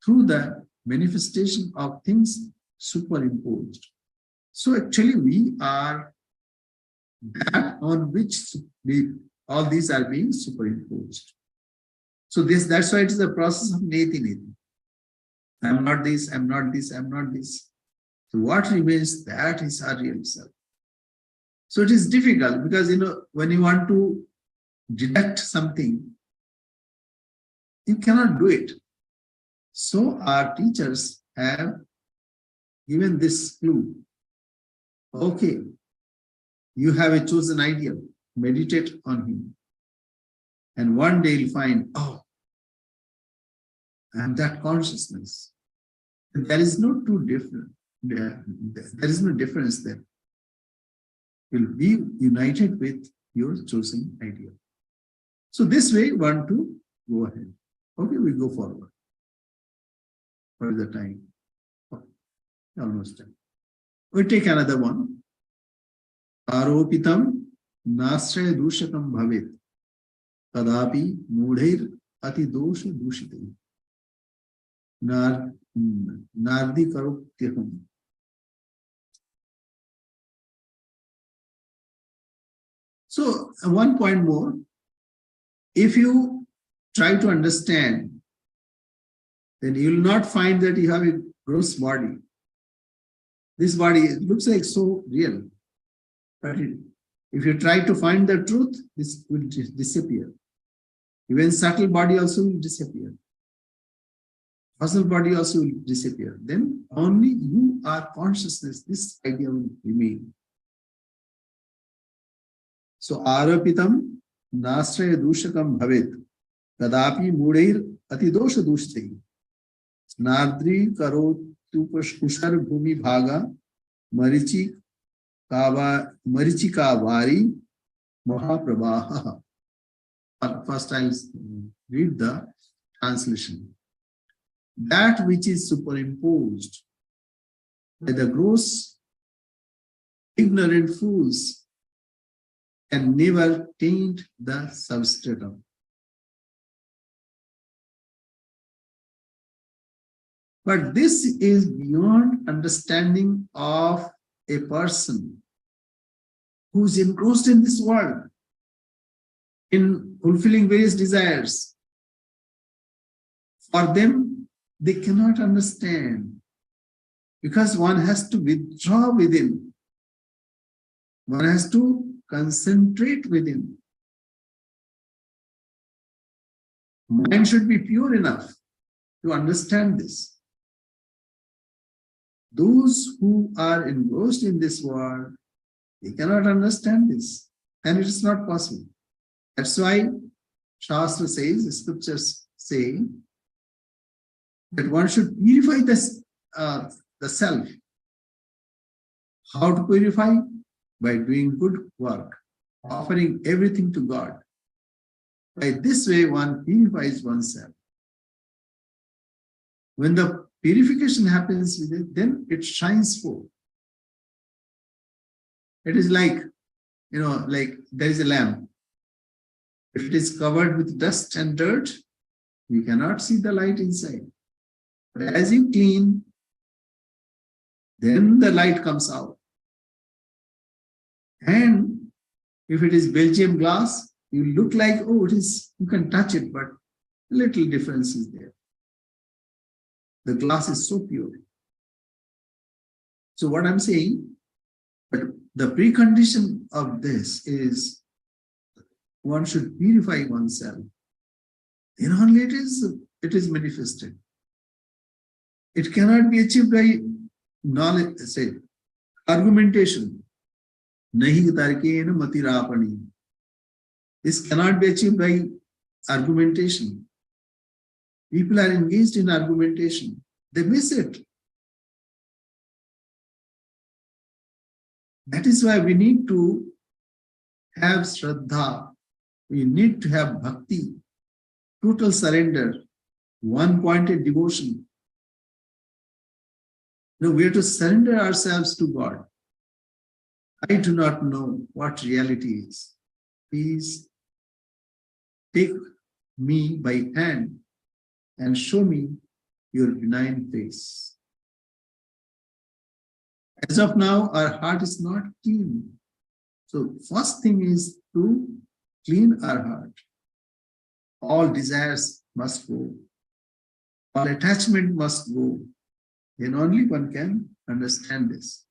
through the manifestation of things superimposed. So actually we are that on which all these are being superimposed. So that's why it is a process of neti. I'm not this, I'm not this, I'm not this. So what remains, that is our real self. So it is difficult because, when you want to detect something, you cannot do it. So our teachers have given this clue. Okay, you have a chosen ideal, meditate on him. And one day you'll find, oh, and that consciousness. There is no two different. There is no difference there. You'll be united with your chosen ideal. So this way, one to go ahead. Okay, we go forward. What is the time? Okay, almost time. We take another one. Aropitam nasraya dushakam bhavet kadapi mudhair ati dosha dushite nardi karutyaham. So one point more. If you try to understand, then you will not find that you have a gross body. This body looks like so real. But if you try to find the truth, this will disappear. Even subtle body also will disappear. Causal body also will disappear. Then only you are consciousness. This idea will remain. So aropitam nasraya dushakam bhavet kadapi mudair ati dosha dushtai nardri karotu pushar bhumi bhaga marichi kavari mahaprabha. First I'll read the translation. That which is superimposed by the gross ignorant fools can never taint the substratum. But this is beyond understanding of a person who's engrossed in this world, in fulfilling various desires. For them, they cannot understand because one has to withdraw within. One has to concentrate within. Mind should be pure enough to understand this. Those who are engrossed in this world, they cannot understand this, and it is not possible. That's why Shastra says, the scriptures say, that one should purify the self. How to purify? By doing good work, offering everything to God. By this way, one purifies oneself. When the purification happens with it, then it shines forth. It is like, like there is a lamp. If it is covered with dust and dirt, we cannot see the light inside. But as you clean, then the light comes out. And if it is Belgium glass, you look like, oh, it is, you can touch it, but little difference is there. The glass is so pure. So what I'm saying, but the precondition of this is one should purify oneself. Then only it is manifested. It cannot be achieved by knowledge, say, argumentation. Nahi tarkena matirapani. This cannot be achieved by argumentation. People are engaged in argumentation. They miss it. That is why we need to have Shraddha. We need to have bhakti, total surrender, one-pointed devotion. No, we have to surrender ourselves to God. I do not know what reality is. Please take me by hand and show me your benign face. As of now, our heart is not clean. So first thing is to clean our heart. All desires must go. All attachment must go. Then only one can understand this.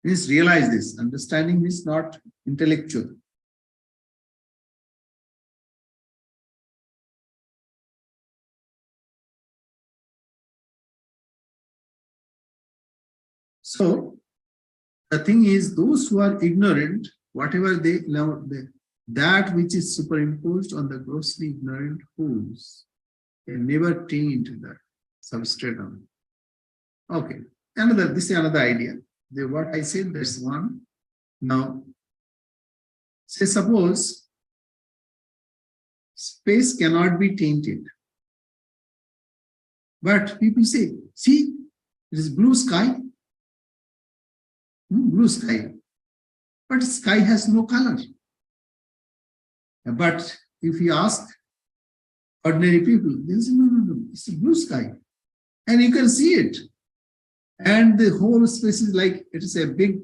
Please realize this. Understanding is not intellectual. So the thing is, those who are ignorant, whatever they know, that which is superimposed on the grossly ignorant fools, can never taint the substratum. Okay, this is another idea. What I said, there's one. Now, say suppose space cannot be tainted. But people say, see, it is blue sky. Blue sky. But sky has no color. But if you ask ordinary people, they say, no, it's a blue sky. And you can see it. And the whole space is like, it is a big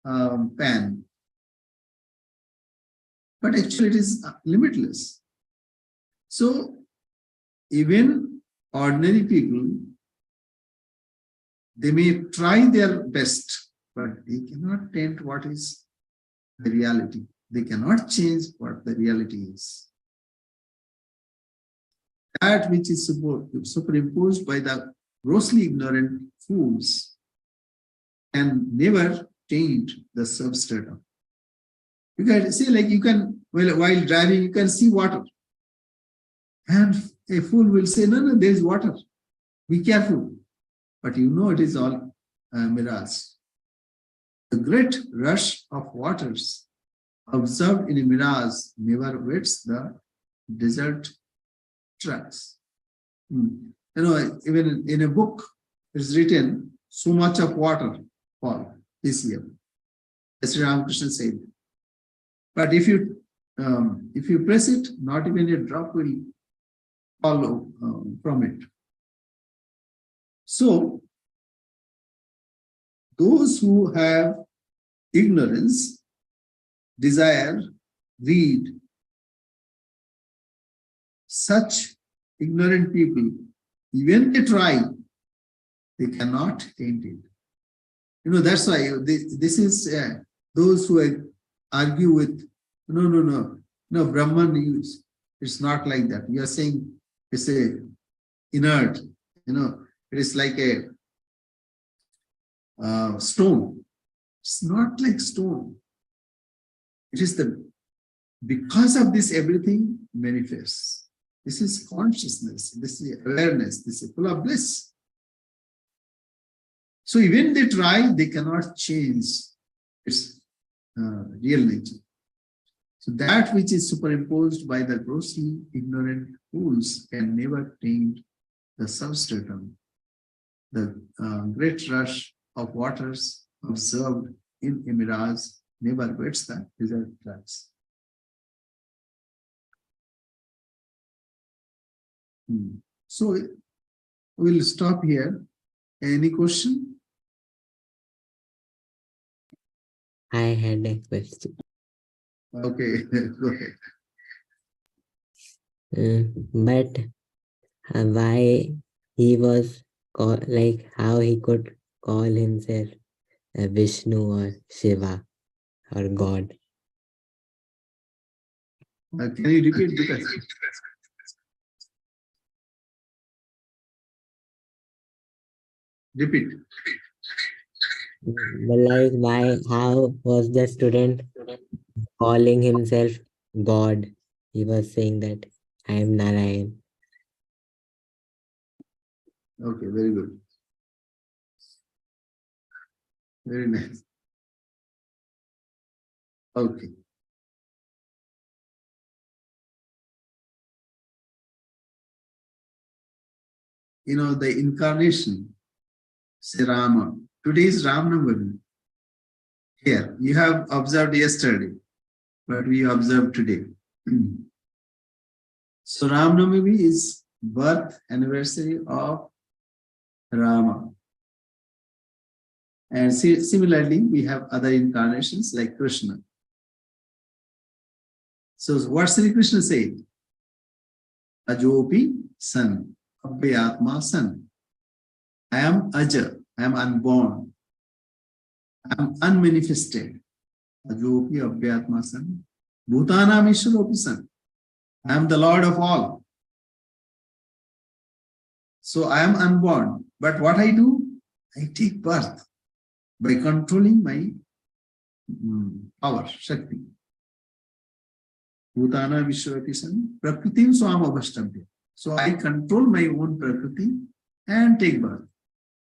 pan. But actually it is limitless. So even ordinary people, they may try their best, but they cannot taint what is the reality. They cannot change what the reality is. That which is superimposed by the grossly ignorant fools can never taint the substratum. You can see, like you can, while driving, you can see water. And a fool will say, no, there is water. Be careful. But you know it is all mirage. The great rush of waters observed in a mirage never wets the desert tracks. You know, even in a book, it's written, so much of water fall this year. As Ramakrishna said. But if you press it, not even a drop will follow from it. So, those who have ignorance, desire, greed, such ignorant people, even they try, they cannot taint it. You know, that's why this is those who argue with, no, Brahman, it's not like that. We are saying it's a inert, it is like a stone. It's not like stone. It is because of this everything manifests. This is consciousness, this is awareness, this is full of bliss. So even they try, they cannot change its real nature. So that which is superimposed by the grossly ignorant fools can never taint the substratum. The great rush of waters observed in a mirage never wets the desert tracks. So we'll stop here. Any question? I had a question. Okay, go ahead. But why he was like how he could call himself Vishnu or Shiva or God? Can you repeat the question? Repeat. But like why? How was the student calling himself God? He was saying that I am Narayan. Okay, very good. Very nice. Okay. You know, the incarnation, say Rama. Today is Ram Navami. Here, you have observed yesterday, but we observe today. So Ram Navami is birth anniversary of Rama. And similarly, we have other incarnations like Krishna. So what Sri Krishna said? Ajopi San, Abhyatma San. I am Aja, I am unborn, I am unmanifested. Ajopi Abhyatma San. Bhutanam Ishwaropi San. I am the Lord of all. So I am unborn. But what I do? I take birth by controlling my power, Shakti. Bhutana Vishwati San, Prakritim Swam Avashtabhya. So I control my own Prakriti and take birth.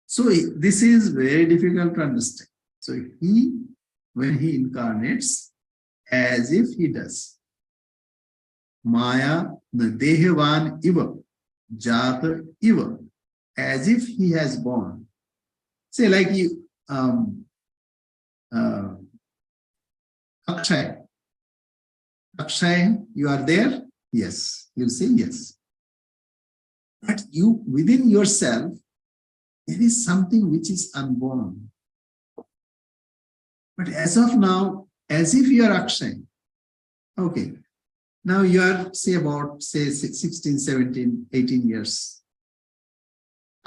So this is very difficult to understand. So when he incarnates, as if he does, Maya Dehavan Iva, Jata Iva, as if he has born. Say like you, Akshay. Akshay, you are there? Yes. You'll say yes. But you, within yourself, there is something which is unborn. But as of now, as if you are Akshay. Okay. Now you are, say, about, say, 16, 17, 18 years.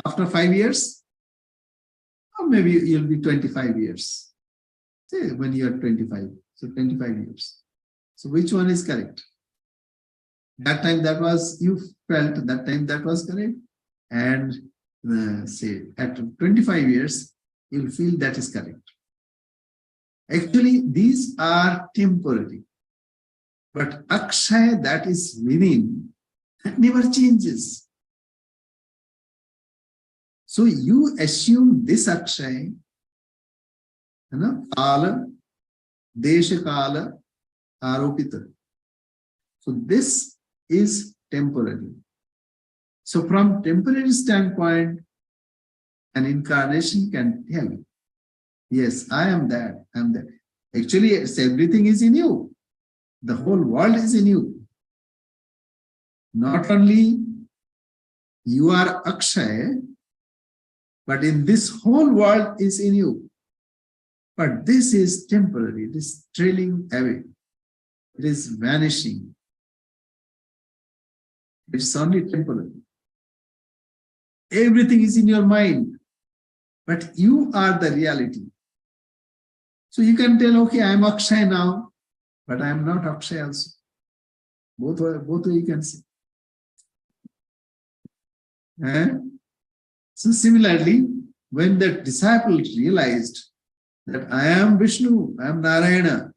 After 5 years, or maybe you'll be 25 years. Say, when you are 25. So 25 years. So which one is correct? That time that was, you felt that time that was correct. And say at 25 years, you'll feel that is correct. Actually, these are temporary. But Akshay, that is within, that never changes. So you assume this Akshay, Kala, Desha Kala, Aropita. So this is temporary. So from temporary standpoint, an incarnation can tell, yes, I am that, I am that. Actually, it's everything is in you. The whole world is in you. Not only you are Akshay, but in this whole world is in you. But this is temporary, it is trailing away. It is vanishing. It's only temporary. Everything is in your mind, but you are the reality. So you can tell, okay, I am Akshay now, but I am not Akshay also. Both way you can see. So similarly, when the disciples realized that I am Vishnu, I am Narayana,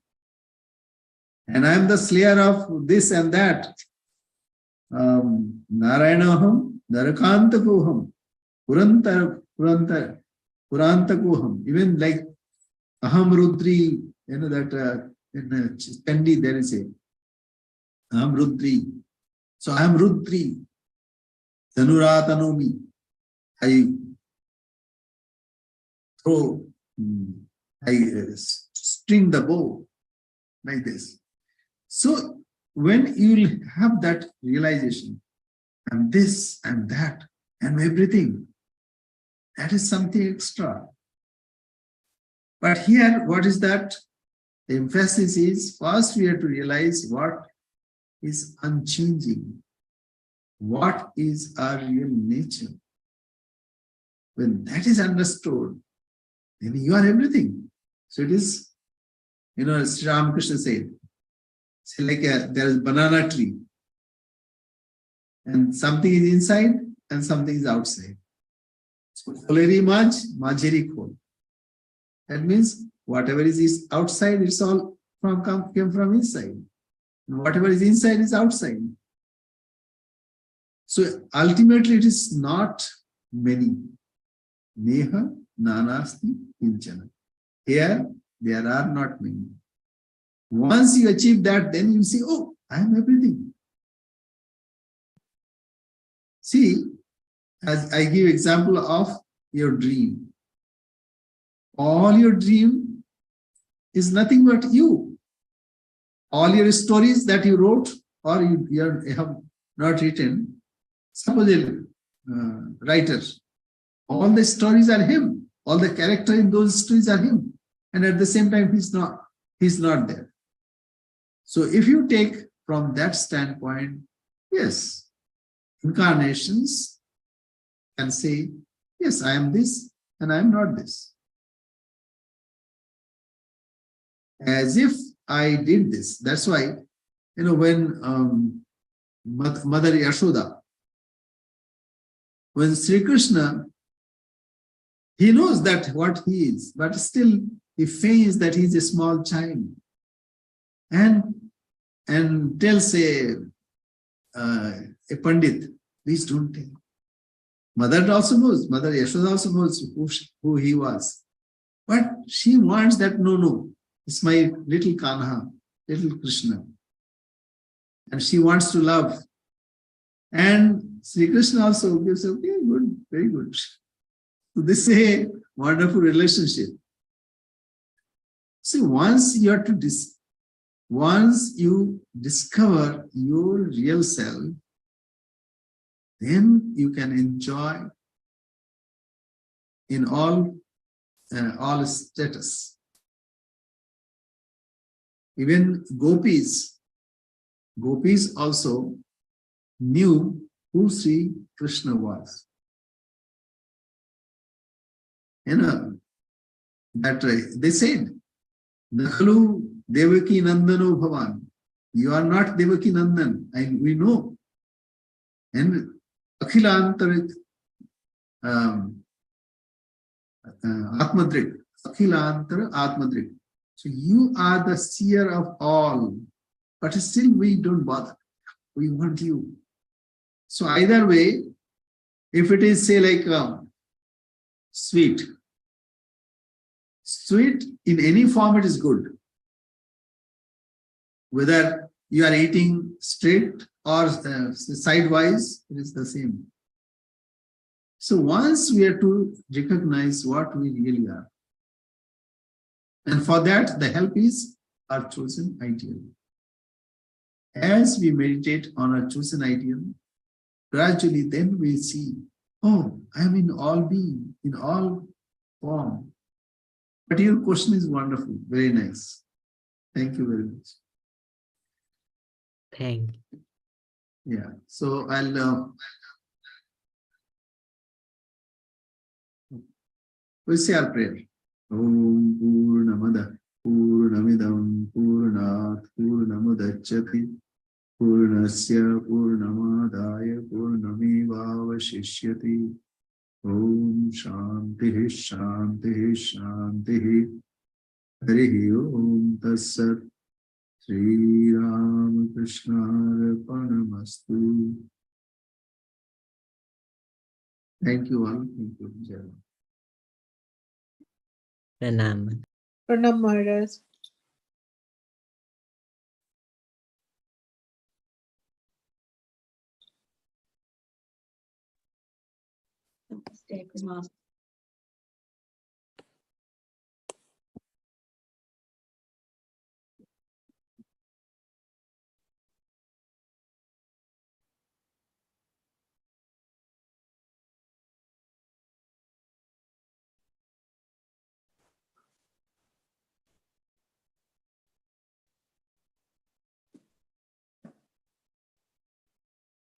and I am the slayer of this and that, Narayanaham, Narakantakoham, Purantakoham, even like Aham Rudri, that in Chandi there is a Aham Rudri. So I am Rudri, Dhanuratanomi. I throw, I string the bow like this. So when you will have that realization, and this and that and everything, that is something extra. But here, what is that? The emphasis is first we have to realize what is unchanging, what is our real nature. When that is understood, then you are everything. So it is, Sri Ramakrishna said, say like there is a banana tree, and something is inside and something is outside. So kholeri maj, majeri khol. That means whatever is outside, it's all came from inside. And whatever is inside is outside. So ultimately it is not many. Neha nanasti kinchana. Here there are not many. Once you achieve that, then you see, oh, I am everything. See, as I give example of your dream. All your dream is nothing but you. All your stories that you wrote or you have not written, suppose a writer, all the stories are him. All the character in those stories are him. And at the same time, he's not there. So if you take from that standpoint, yes, incarnations can say, yes, I am this and I am not this. As if I did this. That's why, when Mother Yashoda, when Sri Krishna, he knows that what he is, but still he feigns that he is a small child. And tells a Pandit, please don't tell. Mother also knows, Mother Yashoda also knows who he was. But she wants that, no, it's my little Kanha, little Krishna. And she wants to love. And Sri Krishna also gives, okay, good, very good. So this is a wonderful relationship. See, once you discover your real self, then you can enjoy in all status. Even gopis also knew who Sri Krishna was. That they said, Nakalu Devaki Nandano Bhavan. You are not Devaki Nandan, and we know. And Akhilantarit Atmadrik. Akhilantara Atmadrik. So you are the seer of all, but still we don't bother. We want you. So either way, if it is say like sweet in any form it is good. Whether you are eating straight or sidewise, it is the same. So once we have to recognize what we really are. And for that, the help is our chosen ideal. As we meditate on our chosen ideal, gradually then we see, oh, I am in all being, in all form. But your question is wonderful, very nice. Thank you very much. Thank you. Yeah, so I'll we'll say our prayer. Om Purnamada Purnamidam Purnat Purnamudachyati Purnasya Purnamadaya Purnamevavashishyati. Om Shanti Shanti Shanti. Harihi Om Tassat. Sri Ramakrishna Arpanamastu. Thank you all. Thank you. Jai. Pranam. Pranam Maharaj. Namaste, Krishna.